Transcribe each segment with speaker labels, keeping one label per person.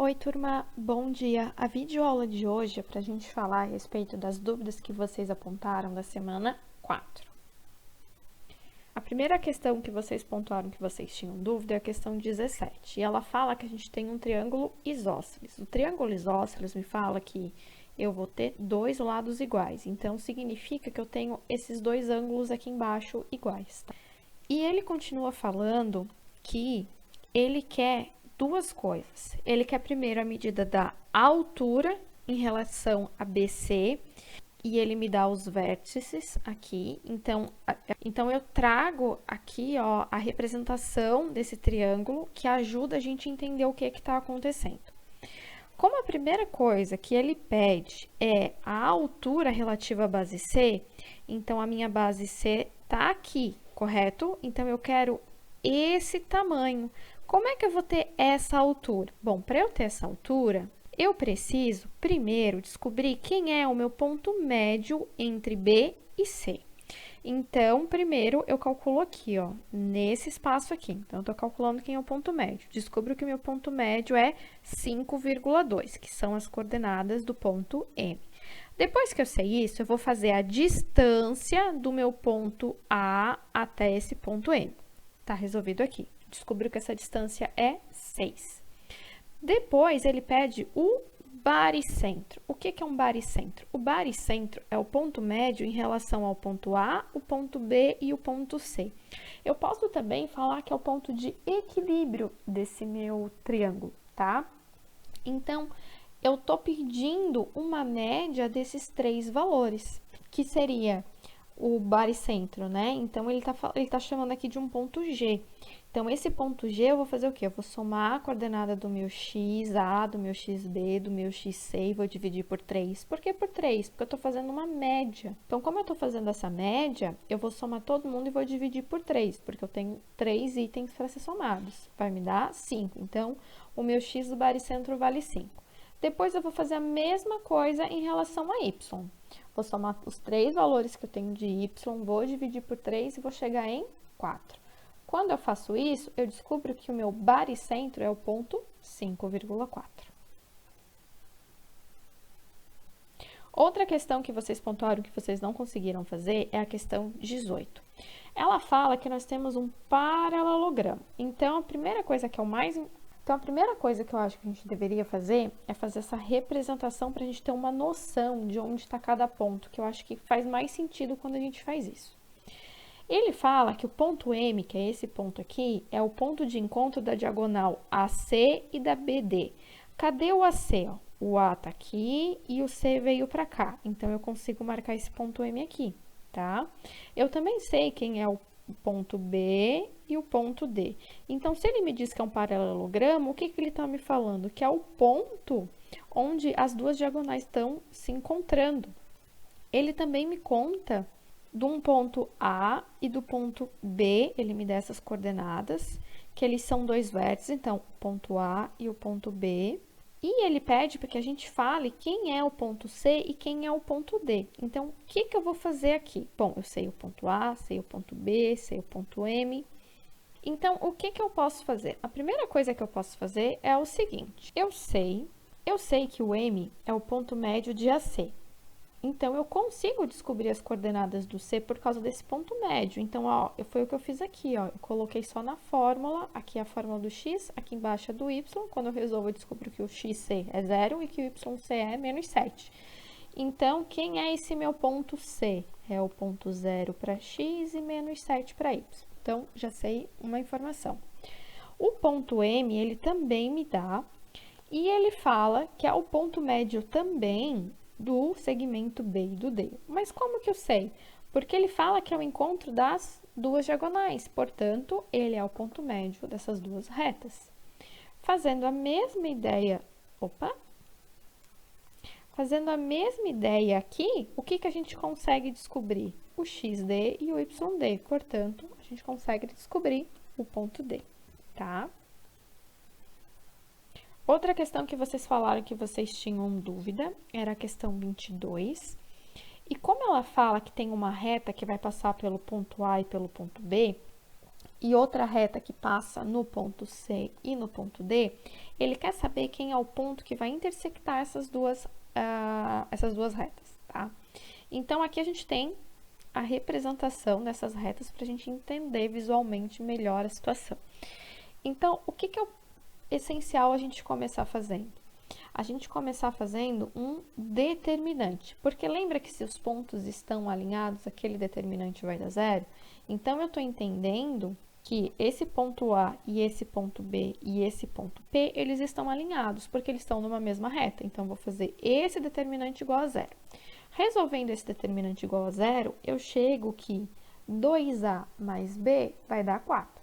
Speaker 1: Oi, turma, bom dia. A videoaula de hoje é para a gente falar a respeito das dúvidas que vocês apontaram da semana 4. A primeira questão que vocês pontuaram que vocês tinham dúvida é a questão 17. E ela fala que a gente tem um triângulo isósceles. O triângulo isósceles me fala que eu vou ter dois lados iguais. Então, significa que eu tenho esses dois ângulos aqui embaixo iguais. Tá? E ele continua falando que ele quer duas coisas. Ele quer primeiro a medida da altura em relação a BC, e ele me dá os vértices aqui. Então eu trago aqui, ó, a representação desse triângulo que ajuda a gente a entender o que está acontecendo. Como a primeira coisa que ele pede é a altura relativa à base C, então a minha base C está aqui, correto? Então eu quero esse tamanho. Como é que eu vou ter essa altura? Bom, para eu ter essa altura, eu preciso primeiro descobrir quem é o meu ponto médio entre B e C. Então, primeiro eu calculo aqui, ó, nesse espaço aqui. Então, eu estou calculando quem é o ponto médio. Descubro que o meu ponto médio é 5,2, que são as coordenadas do ponto M. Depois que eu sei isso, eu vou fazer a distância do meu ponto A até esse ponto M. Tá resolvido aqui. Descubro que essa distância é 6. Depois, ele pede o baricentro. O que é um baricentro? O baricentro é o ponto médio em relação ao ponto A, o ponto B e o ponto C. Eu posso também falar que é o ponto de equilíbrio desse meu triângulo, tá? Então, eu tô pedindo uma média desses três valores, que seria o baricentro, né? Então, ele tá chamando aqui de um ponto G. Então, esse ponto G, eu vou fazer o quê? Eu vou somar a coordenada do meu XA, do meu XB, do meu XC e vou dividir por 3. Por que por 3? Porque eu estou fazendo uma média. Então, como eu estou fazendo essa média, eu vou somar todo mundo e vou dividir por 3, porque eu tenho 3 itens para ser somados. Vai me dar 5. Então, o meu X do baricentro vale 5. Depois, eu vou fazer a mesma coisa em relação a Y. Vou somar os 3 valores que eu tenho de Y, vou dividir por 3 e vou chegar em 4. Quando eu faço isso, eu descubro que o meu baricentro é o ponto 5,4. Outra questão que vocês pontuaram que vocês não conseguiram fazer é a questão 18. Ela fala que nós temos um paralelogramo. Então, a primeira coisa que eu acho que a gente deveria fazer é fazer essa representação para a gente ter uma noção de onde está cada ponto, que eu acho que faz mais sentido quando a gente faz isso. Ele fala que o ponto M, que é esse ponto aqui, é o ponto de encontro da diagonal AC e da BD. Cadê o AC? Ó? O A tá aqui e o C veio para cá. Então, eu consigo marcar esse ponto M aqui, tá? Eu também sei quem é o ponto B e o ponto D. Então, se ele me diz que é um paralelogramo, o que ele está me falando? Que é o ponto onde as duas diagonais estão se encontrando. Ele também me conta de um ponto A e do ponto B, ele me dá essas coordenadas, que eles são dois vértices, então, o ponto A e o ponto B. E ele pede para que a gente fale quem é o ponto C e quem é o ponto D. Então, o que eu vou fazer aqui? Bom, eu sei o ponto A, sei o ponto B, sei o ponto M. Então, o que eu posso fazer? A primeira coisa que eu posso fazer é o seguinte. Eu sei que o M é o ponto médio de AC. Então, eu consigo descobrir as coordenadas do C por causa desse ponto médio. Então, ó, foi o que eu fiz aqui, ó. Eu coloquei só na fórmula, aqui é a fórmula do X, aqui embaixo é do Y. Quando eu resolvo, eu descubro que o XC é 0 e que o YC é menos 7. Então, quem é esse meu ponto C? É o ponto 0 para X e menos 7 para Y. Então, já sei uma informação. O ponto M, ele também me dá, e ele fala que é o ponto médio também do segmento B e do D. Mas como que eu sei? Porque ele fala que é o encontro das duas diagonais, portanto, ele é o ponto médio dessas duas retas. Fazendo a mesma ideia, fazendo a mesma ideia aqui, o que a gente consegue descobrir? O XD e o YD, portanto, a gente consegue descobrir o ponto D, tá? Outra questão que vocês falaram que vocês tinham dúvida era a questão 22. E como ela fala que tem uma reta que vai passar pelo ponto A e pelo ponto B, e outra reta que passa no ponto C e no ponto D, ele quer saber quem é o ponto que vai intersectar essas duas retas, tá? Então, aqui a gente tem a representação dessas retas para a gente entender visualmente melhor a situação. Então, o que é essencial a gente começar fazendo? A gente começar fazendo um determinante, porque lembra que se os pontos estão alinhados, aquele determinante vai dar zero? Então, eu estou entendendo que esse ponto A e esse ponto B e esse ponto P, eles estão alinhados, porque eles estão numa mesma reta. Então, vou fazer esse determinante igual a zero. Resolvendo esse determinante igual a zero, eu chego que 2A mais B vai dar 4.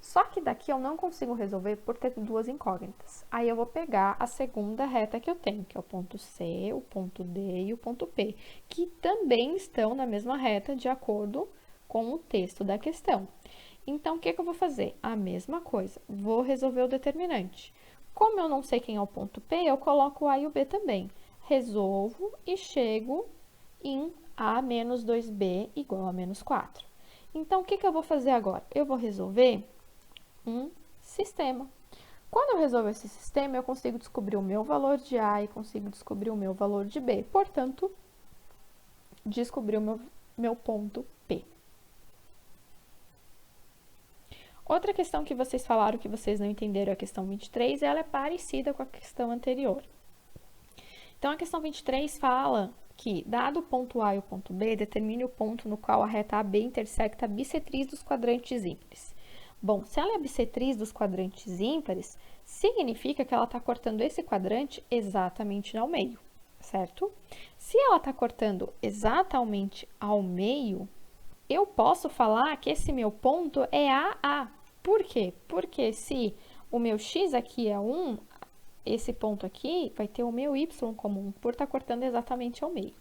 Speaker 1: Só que daqui eu não consigo resolver por ter duas incógnitas. Aí eu vou pegar a segunda reta que eu tenho, que é o ponto C, o ponto D e o ponto P, que também estão na mesma reta de acordo com o texto da questão. Então, o que eu vou fazer? A mesma coisa, vou resolver o determinante. Como eu não sei quem é o ponto P, eu coloco o A e o B também. Resolvo e chego em A menos 2B igual a menos 4. Então, o que eu vou fazer agora? Eu vou resolver um sistema. Quando eu resolvo esse sistema, eu consigo descobrir o meu valor de A e consigo descobrir o meu valor de B. Portanto, descobri o meu ponto P. Outra questão que vocês falaram que vocês não entenderam é a questão 23, e ela é parecida com a questão anterior. Então, a questão 23 fala que, dado o ponto A e o ponto B, determine o ponto no qual a reta AB intersecta a bissetriz dos quadrantes ímpares. Bom, se ela é a bissetriz dos quadrantes ímpares, significa que ela está cortando esse quadrante exatamente ao meio, certo? Se ela está cortando exatamente ao meio, eu posso falar que esse meu ponto é AA. Por quê? Porque se o meu x aqui é 1, esse ponto aqui vai ter o meu y como 1, por estar cortando exatamente ao meio.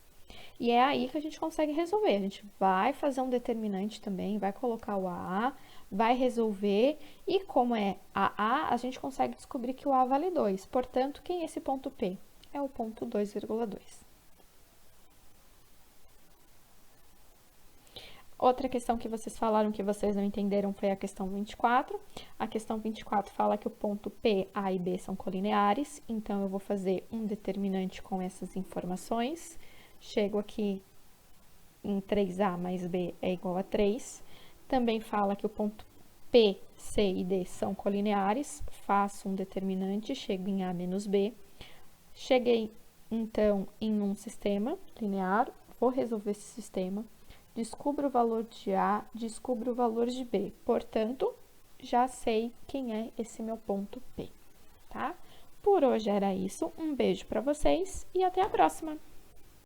Speaker 1: E é aí que a gente consegue resolver. A gente vai fazer um determinante também, vai colocar o AA, vai resolver, e como é AA, a gente consegue descobrir que o A vale 2. Portanto, quem é esse ponto P? É o ponto 2,2. Outra questão que vocês falaram que vocês não entenderam foi a questão 24. A questão 24 fala que o ponto P, A e B são colineares, então eu vou fazer um determinante com essas informações. Chego aqui em 3A mais B é igual a 3. Também fala que o ponto P, C e D são colineares, faço um determinante, chego em A menos B. Cheguei, então, em um sistema linear, vou resolver esse sistema. Descubro o valor de A, descubro o valor de B. Portanto, já sei quem é esse meu ponto P, tá? Por hoje era isso. Um beijo para vocês e até a próxima!